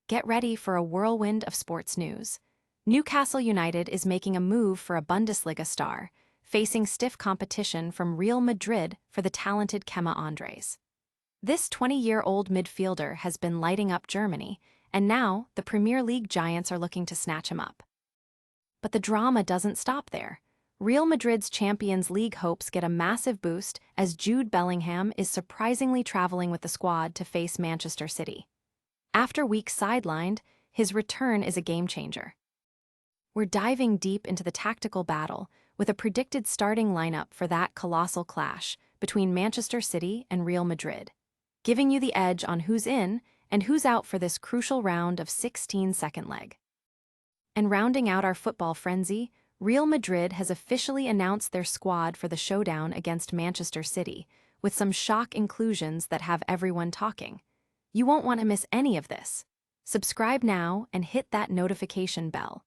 Get ready for a whirlwind of sports news. Newcastle United is making a move for a Bundesliga star, facing stiff competition from Real Madrid for the talented Chema Andres. This 20-year-old midfielder has been lighting up Germany, and now the Premier League giants are looking to snatch him up. But the drama doesn't stop there. Real Madrid's Champions League hopes get a massive boost as Jude Bellingham is surprisingly traveling with the squad to face Manchester City. After weeks sidelined, his return is a game-changer. We're diving deep into the tactical battle with a predicted starting lineup for that colossal clash between Manchester City and Real Madrid, giving you the edge on who's in and who's out for this crucial round of 16 second leg. And rounding out our football frenzy, Real Madrid has officially announced their squad for the showdown against Manchester City, with some shock inclusions that have everyone talking. You won't want to miss any of this. Subscribe now and hit that notification bell.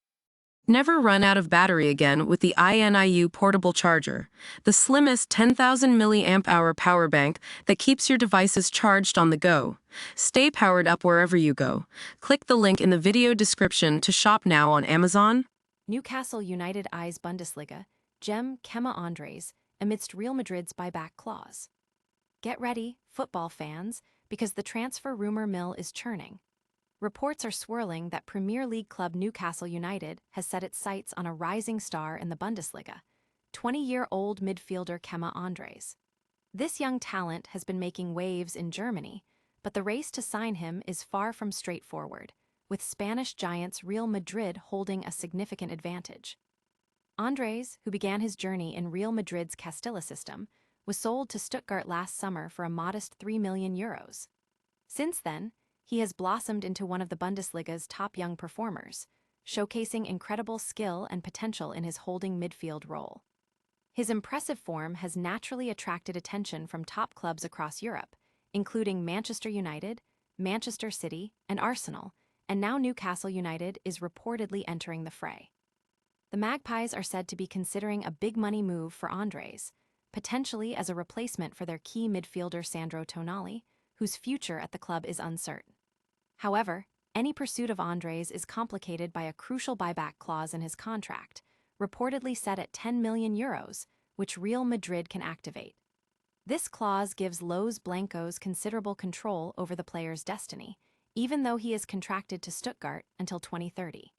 Never run out of battery again with the INIU portable charger, the slimmest 10,000 mAh power bank that keeps your devices charged on the go. Stay powered up wherever you go. Click the link in the video description to shop now on Amazon. Newcastle United eyes Bundesliga gem Chema Andres amidst Real Madrid's buyback clause. Get ready, football fans, because the transfer rumor mill is churning. Reports are swirling that Premier League club Newcastle United has set its sights on a rising star in the Bundesliga, 20-year-old midfielder Chema Andres. This young talent has been making waves in Germany, but the race to sign him is far from straightforward, with Spanish giants Real Madrid holding a significant advantage. Andres, who began his journey in Real Madrid's Castilla system, was sold to Stuttgart last summer for a modest €3 million. Since then, he has blossomed into one of the Bundesliga's top young performers, showcasing incredible skill and potential in his holding midfield role. His impressive form has naturally attracted attention from top clubs across Europe, including Manchester United, Manchester City, and Arsenal, and now Newcastle United is reportedly entering the fray. The Magpies are said to be considering a big-money move for Andres, potentially as a replacement for their key midfielder Sandro Tonali, whose future at the club is uncertain. However, any pursuit of Andres is complicated by a crucial buyback clause in his contract, reportedly set at €10 million, which Real Madrid can activate. This clause gives Los Blancos considerable control over the player's destiny, even though he is contracted to Stuttgart until 2030.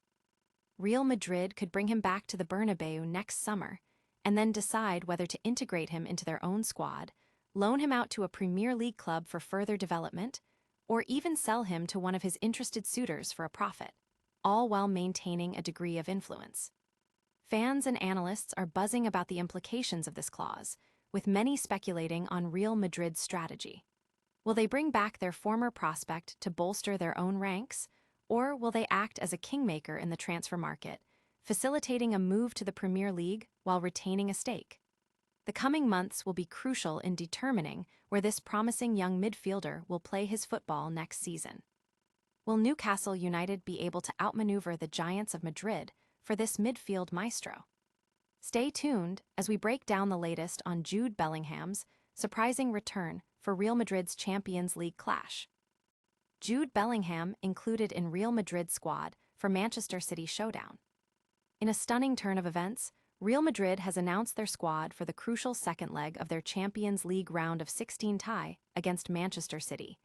Real Madrid could bring him back to the Bernabeu next summer, and then decide whether to integrate him into their own squad, loan him out to a Premier League club for further development, or even sell him to one of his interested suitors for a profit, all while maintaining a degree of influence. Fans and analysts are buzzing about the implications of this clause, with many speculating on Real Madrid's strategy. Will they bring back their former prospect to bolster their own ranks, or will they act as a kingmaker in the transfer market, facilitating a move to the Premier League while retaining a stake? The coming months will be crucial in determining where this promising young midfielder will play his football next season. Will Newcastle United be able to outmaneuver the giants of Madrid for this midfield maestro? Stay tuned as we break down the latest on Jude Bellingham's surprising return for Real Madrid's Champions League clash. Jude Bellingham included in Real Madrid's squad for Manchester City showdown. In a stunning turn of events, Real Madrid has announced their squad for the crucial second leg of their Champions League round of 16 tie against Manchester City,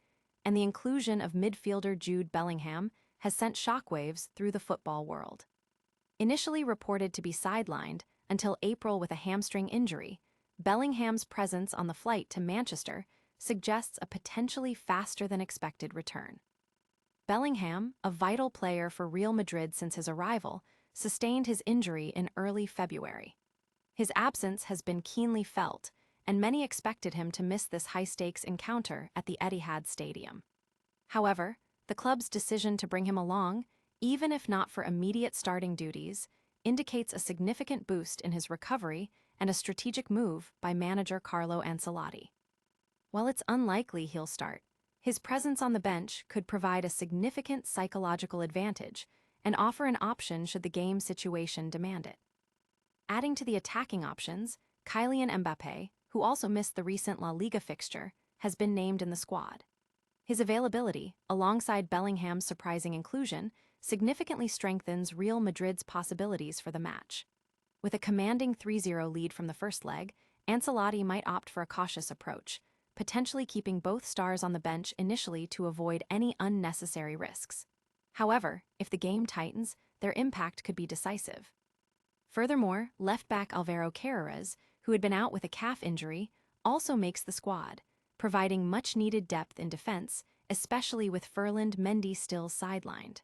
and the inclusion of midfielder Jude Bellingham has sent shockwaves through the football world. Initially reported to be sidelined until April with a hamstring injury, Bellingham's presence on the flight to Manchester suggests a potentially faster-than-expected return. Bellingham, a vital player for Real Madrid since his arrival, sustained his injury in early February. His absence has been keenly felt, and many expected him to miss this high-stakes encounter at the Etihad Stadium. However, the club's decision to bring him along, even if not for immediate starting duties, indicates a significant boost in his recovery and a strategic move by manager Carlo Ancelotti. While it's unlikely he'll start, his presence on the bench could provide a significant psychological advantage and offer an option should the game situation demand it. Adding to the attacking options, Kylian Mbappé, who also missed the recent La Liga fixture, has been named in the squad. His availability, alongside Bellingham's surprising inclusion, significantly strengthens Real Madrid's possibilities for the match. With a commanding 3-0 lead from the first leg, Ancelotti might opt for a cautious approach, potentially keeping both stars on the bench initially to avoid any unnecessary risks. However, if the game tightens, their impact could be decisive. Furthermore, left-back Alvaro Carreras, who had been out with a calf injury, also makes the squad, providing much-needed depth in defense, especially with Ferland Mendy still sidelined.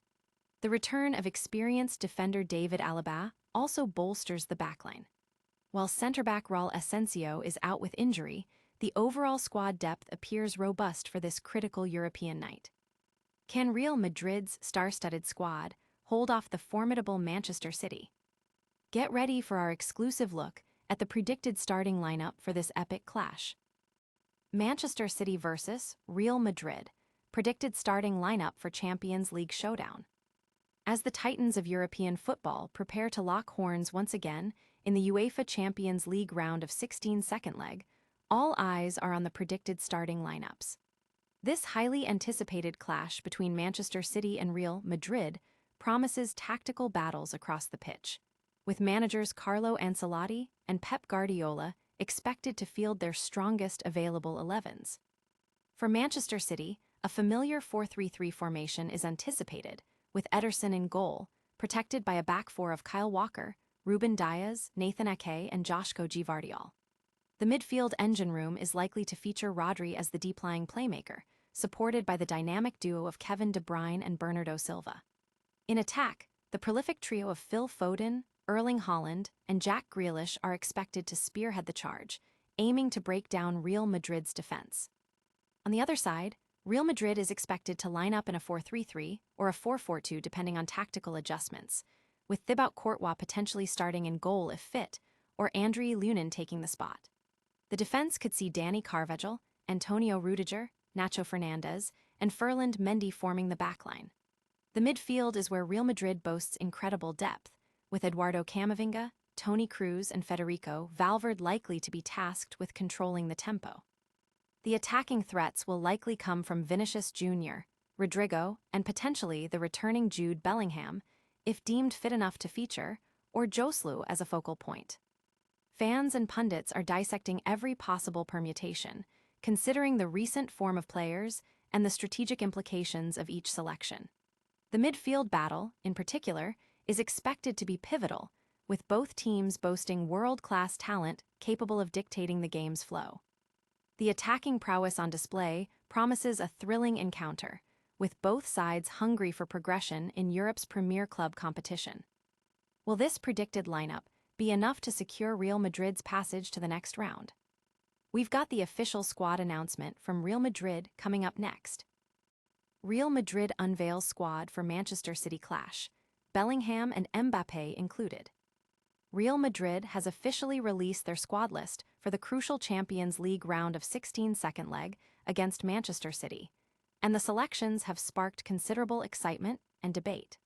The return of experienced defender David Alaba also bolsters the backline. While centre-back Raul Asensio is out with injury, the overall squad depth appears robust for this critical European night. Can Real Madrid's star-studded squad hold off the formidable Manchester City? Get ready for our exclusive look at the predicted starting lineup for this epic clash. Manchester City versus Real Madrid, predicted starting lineup for Champions League showdown. As the titans of European football prepare to lock horns once again in the UEFA Champions League round of 16 second leg, all eyes are on the predicted starting lineups. This highly anticipated clash between Manchester City and Real Madrid promises tactical battles across the pitch, with managers Carlo Ancelotti and Pep Guardiola expected to field their strongest available 11s. For Manchester City, a familiar 4-3-3 formation is anticipated, with Ederson in goal, protected by a back four of Kyle Walker, Ruben Dias, Nathan Ake, and Joško Gvardiol. The midfield engine room is likely to feature Rodri as the deep-lying playmaker, supported by the dynamic duo of Kevin De Bruyne and Bernardo Silva. In attack, the prolific trio of Phil Foden, Erling Haaland, and Jack Grealish are expected to spearhead the charge, aiming to break down Real Madrid's defense. On the other side, Real Madrid is expected to line up in a 4-3-3 or a 4-4-2 depending on tactical adjustments, with Thibaut Courtois potentially starting in goal if fit, or Andriy Lunin taking the spot. The defense could see Dani Carvajal, Antonio Rudiger, Nacho Fernandez, and Ferland Mendy forming the backline. The midfield is where Real Madrid boasts incredible depth, with Eduardo Camavinga, Toni Kroos, and Federico Valverde likely to be tasked with controlling the tempo. The attacking threats will likely come from Vinicius Jr., Rodrigo, and potentially the returning Jude Bellingham, if deemed fit enough to feature, or Joselu as a focal point. Fans and pundits are dissecting every possible permutation, considering the recent form of players and the strategic implications of each selection. The midfield battle, in particular, is expected to be pivotal, with both teams boasting world-class talent capable of dictating the game's flow. The attacking prowess on display promises a thrilling encounter, with both sides hungry for progression in Europe's premier club competition. Will this predicted lineup be enough to secure Real Madrid's passage to the next round? We've got the official squad announcement from Real Madrid coming up next. Real Madrid unveils squad for Manchester City clash, Bellingham and Mbappé included. Real Madrid has officially released their squad list for the crucial Champions League round of 16 second leg against Manchester City, and the selections have sparked considerable excitement and debate.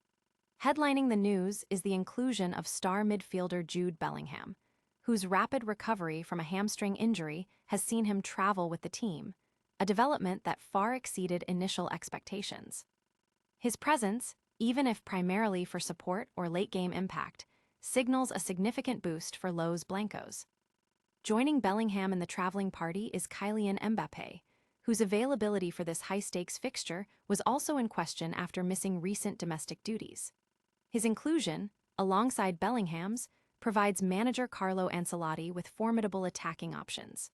Headlining the news is the inclusion of star midfielder Jude Bellingham, whose rapid recovery from a hamstring injury has seen him travel with the team, a development that far exceeded initial expectations. His presence, even if primarily for support or late-game impact, signals a significant boost for Los Blancos. Joining Bellingham in the traveling party is Kylian Mbappé, whose availability for this high-stakes fixture was also in question after missing recent domestic duties. His inclusion, alongside Bellingham's, provides manager Carlo Ancelotti with formidable attacking options.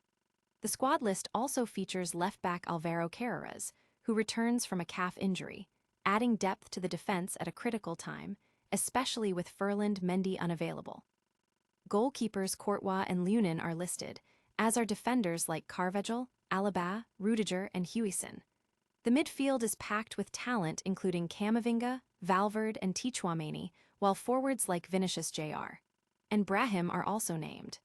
The squad list also features left-back Alvaro Carreras, who returns from a calf injury, adding depth to the defense at a critical time, especially with Ferland Mendy unavailable. Goalkeepers Courtois and Lunin are listed, as are defenders like Carvajal, Alaba, Rudiger, and Huijsen. The midfield is packed with talent including Camavinga, Valverde, and Tchouaméni, while forwards like Vinicius Jr. and Brahim are also named.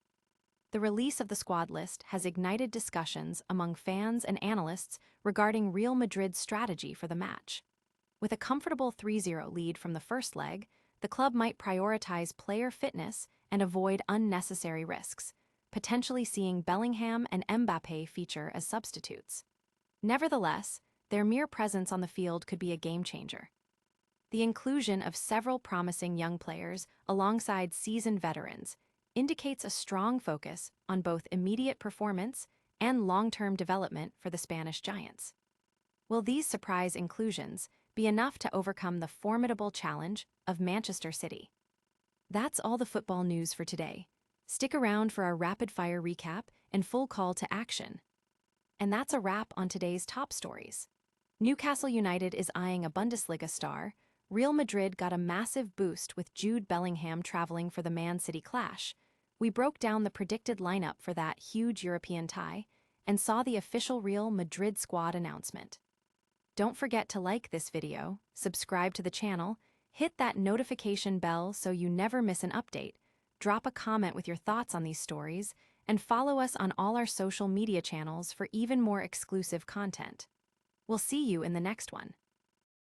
The release of the squad list has ignited discussions among fans and analysts regarding Real Madrid's strategy for the match. With a comfortable 3-0 lead from the first leg, the club might prioritize player fitness and avoid unnecessary risks, potentially seeing Bellingham and Mbappé feature as substitutes. Nevertheless, their mere presence on the field could be a game changer. The inclusion of several promising young players alongside seasoned veterans indicates a strong focus on both immediate performance and long-term development for the Spanish Giants. Will these surprise inclusions be enough to overcome the formidable challenge of Manchester City? That's all the football news for today. Stick around for our rapid-fire recap and full call to action. And that's a wrap on today's top stories. Newcastle United is eyeing a Bundesliga star. Real Madrid got a massive boost with Jude Bellingham traveling for the Man City clash. We broke down the predicted lineup for that huge European tie and saw the official Real Madrid squad announcement. Don't forget to like this video, subscribe to the channel, hit that notification bell so you never miss an update, drop a comment with your thoughts on these stories, and follow us on all our social media channels for even more exclusive content. We'll see you in the next one.